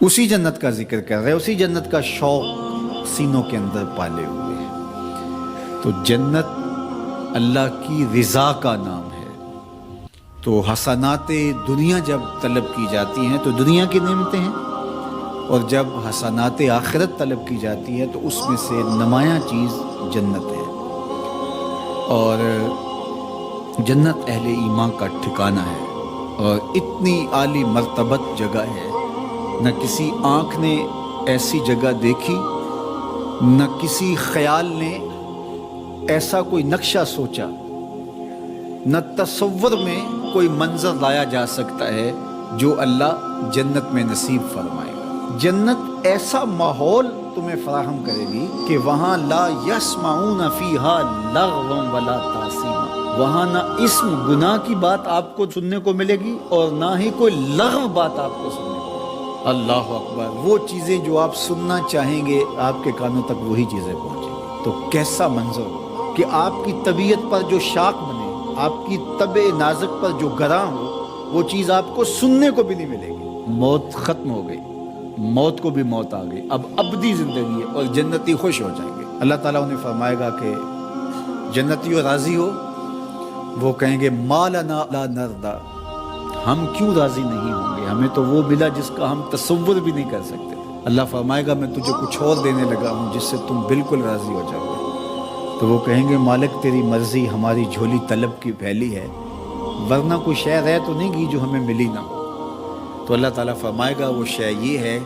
اسی جنت کا ذکر کر رہے ہیں، اسی جنت کا شوق سینوں کے اندر پالے ہوئے ہیں۔ تو جنت اللہ کی رضا کا نام ہے۔ تو حسنات دنیا جب طلب کی جاتی ہیں تو دنیا کی نعمتیں ہیں، اور جب حسنات آخرت طلب کی جاتی ہے تو اس میں سے نمایاں چیز جنت ہے۔ اور جنت اہل ایمان کا ٹھکانہ ہے، اور اتنی عالی مرتبت جگہ ہے، نہ کسی آنکھ نے ایسی جگہ دیکھی، نہ کسی خیال نے ایسا کوئی نقشہ سوچا، نہ تصور میں کوئی منظر لایا جا سکتا ہے جو اللہ جنت میں نصیب فرمائے گا۔ جنت ایسا ماحول تمہیں فراہم کرے گی کہ وہاں لا یسمعون فیہا لغوا ولا تاثیما، وہاں نہ اسم گناہ کی بات آپ کو سننے کو ملے گی اور نہ ہی کوئی لغو بات آپ کو سننے کو ملے گی۔ اللہ اکبر! وہ چیزیں جو آپ سننا چاہیں گے آپ کے کانوں تک وہی چیزیں پہنچیں گی۔ تو کیسا منظر ہو کہ آپ کی طبیعت پر جو شاق بنے، آپ کی طبع نازک پر جو گراں ہو، وہ چیز آپ کو سننے کو بھی نہیں ملے گی۔ موت ختم ہو گئی، موت کو بھی موت آ گئی، اب ابدی زندگی ہے، اور جنتی خوش ہو جائیں گے۔ اللہ تعالیٰ انہیں فرمائے گا کہ جنتیوں راضی ہو؟ وہ کہیں گے ما لنا لا نرضى، ہم کیوں راضی نہیں ہوں گے؟ ہمیں تو وہ ملا جس کا ہم تصور بھی نہیں کر سکتے۔ اللہ فرمائے گا میں تجھے کچھ اور دینے لگا ہوں جس سے تم بالکل راضی ہو جاؤ گے۔ تو وہ کہیں گے مالک تیری مرضی، ہماری جھولی طلب کی پھیلی ہے، ورنہ کوئی شے رہ تو نہیں گی جو ہمیں ملی نہ ہو۔ تو اللہ تعالیٰ فرمائے گا وہ شے یہ ہے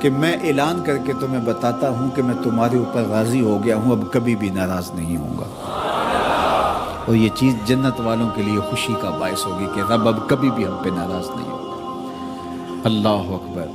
کہ میں اعلان کر کے تمہیں بتاتا ہوں کہ میں تمہارے اوپر راضی ہو گیا ہوں، اب کبھی بھی ناراض نہیں ہوں گا۔ اور یہ چیز جنت والوں کے لیے خوشی کا باعث ہوگی کہ رب اب کبھی بھی ہم پہ ناراض نہیں ہوگا۔ اللہ اکبر!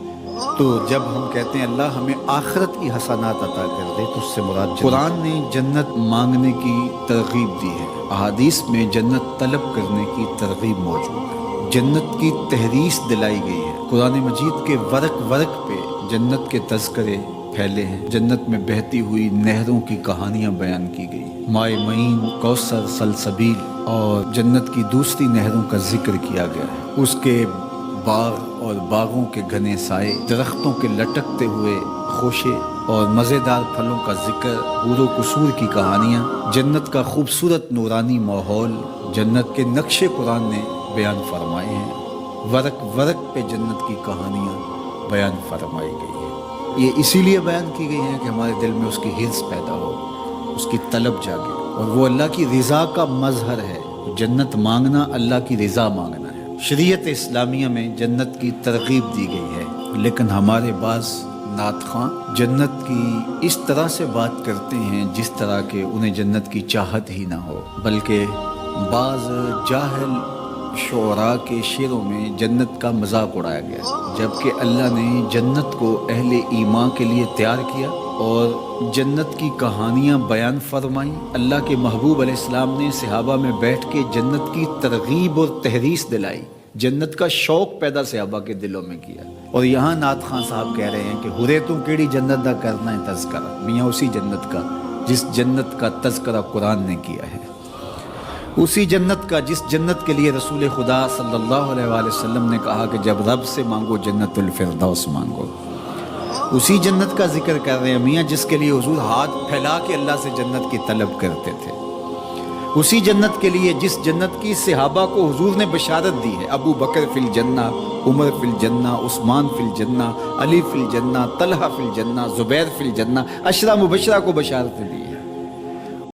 تو جب ہم کہتے ہیں اللہ ہمیں آخرت کی حسنات عطا کر دے تو اس سے مراد قرآن نے جنت مانگنے کی ترغیب دی ہے، احادیث میں جنت طلب کرنے کی ترغیب موجود ہے، جنت کی تحریص دلائی گئی ہے۔ قرآن مجید کے ورق ورق پہ جنت کے تذکرے پھیلے ہیں، جنت میں بہتی ہوئی نہروں کی کہانیاں بیان کی گئی، مائے معین، کوثر، سلسبیل اور جنت کی دوسری نہروں کا ذکر کیا گیا ہے۔ اس کے باغ اور باغوں کے گھنے سائے، درختوں کے لٹکتے ہوئے خوشے اور مزیدار پھلوں کا ذکر، حور و قصور کی کہانیاں، جنت کا خوبصورت نورانی ماحول جنت کے نقش قرآن نے بیان فرمائے ہیں۔ ورق ورق پہ جنت کی کہانیاں بیان فرمائی گئی ہیں۔ یہ اسی لیے بیان کی گئی ہیں کہ ہمارے دل میں اس کی حرص پیدا ہو، اس کی طلب جاگے، اور وہ اللہ کی رضا کا مظہر ہے۔ جنت مانگنا اللہ کی رضا مانگنا ہے۔ شریعت اسلامیہ میں جنت کی ترغیب دی گئی ہے، لیکن ہمارے بعض نعت خواں جنت کی اس طرح سے بات کرتے ہیں جس طرح کہ انہیں جنت کی چاہت ہی نہ ہو، بلکہ بعض جاہل شعراء کے شعروں میں جنت کا مذاق اڑایا گیا، جبکہ اللہ نے جنت کو اہل ایمان کے لیے تیار کیا اور جنت کی کہانیاں بیان فرمائیں۔ اللہ کے محبوب علیہ السلام نے صحابہ میں بیٹھ کے جنت کی ترغیب اور تحریص دلائی، جنت کا شوق پیدا صحابہ کے دلوں میں کیا۔ اور یہاں نعت خان صاحب کہہ رہے ہیں کہ ہرے تو کیڑی جنت دا کرنا ہے تذکرہ، میاں اسی جنت کا جس جنت کا تذکرہ قرآن نے کیا ہے، اسی جنت کا جس جنت کے لیے رسول خدا صلی اللہ علیہ وآلہ وسلم نے کہا کہ جب رب سے مانگو جنت الفردوس مانگو، اسی جنت کا ذکر کر رہے ہیں میاں جس کے لیے حضور ہاتھ پھیلا کے اللہ سے جنت کی طلب کرتے تھے، اسی جنت کے لیے جس جنت کی صحابہ کو حضور نے بشارت دی ہے، ابو بکر فی الجنہ، عمر فی الجنہ، عثمان فی الجنہ، علی فی الجنہ، طلحہ فی الجنہ، زبیر فی الجنہ، عشرہ مبشرہ کو بشارت دی ہے۔